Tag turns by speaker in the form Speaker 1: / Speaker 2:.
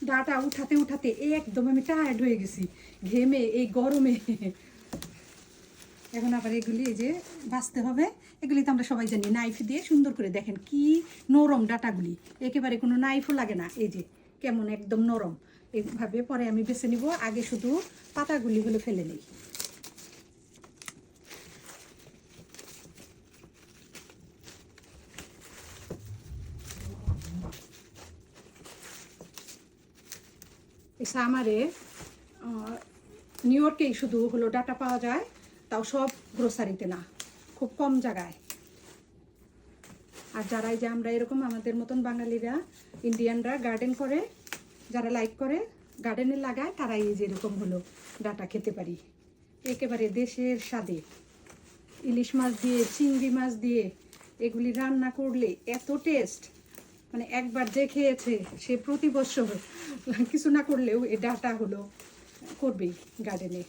Speaker 1: Data উঠাতে উঠাতে একদম আমি টায়ার্ড হয়ে গেছি ঘেমে এই গরমে। এখন আবার এগুলি এই যে বাছতে হবে। এগুলি তো আমরা সবাই জানি নাইফ দিয়ে সুন্দর করে, দেখেন কি নরম ডাটাগুলি, একেবারে কোনো নাইফও লাগে না। এই যে কেমন একদম নরম, এইভাবে পরে আমি বেছে নিব। আগে শুধু পাতাগুলি হলে ফেলে নিই। আমারে নিউ ইয়র্কেই শুধু হলো ডাটা পাওয়া যায়, তাও সব গ্রোসারিতে না, খুব কম জায়গায়। আর যারাই যে আমরা এরকম আমাদের মতন বাঙালিরা, ইন্ডিয়ানরা গার্ডেন করে, যারা লাইক করে গার্ডেনে লাগায়, তারাই এই যে এরকম হলো ডাটা খেতে পারি একেবারে দেশের স্বাদে। ইলিশ মাছ দিয়ে, চিংড়ি মাছ দিয়ে এগুলি রান্না করলে এত টেস্ট, মানে একবার যে খেয়েছে সে প্রতি বছর কিছু না করলেও এই ডাটা হলো করবেই গার্ডেনে।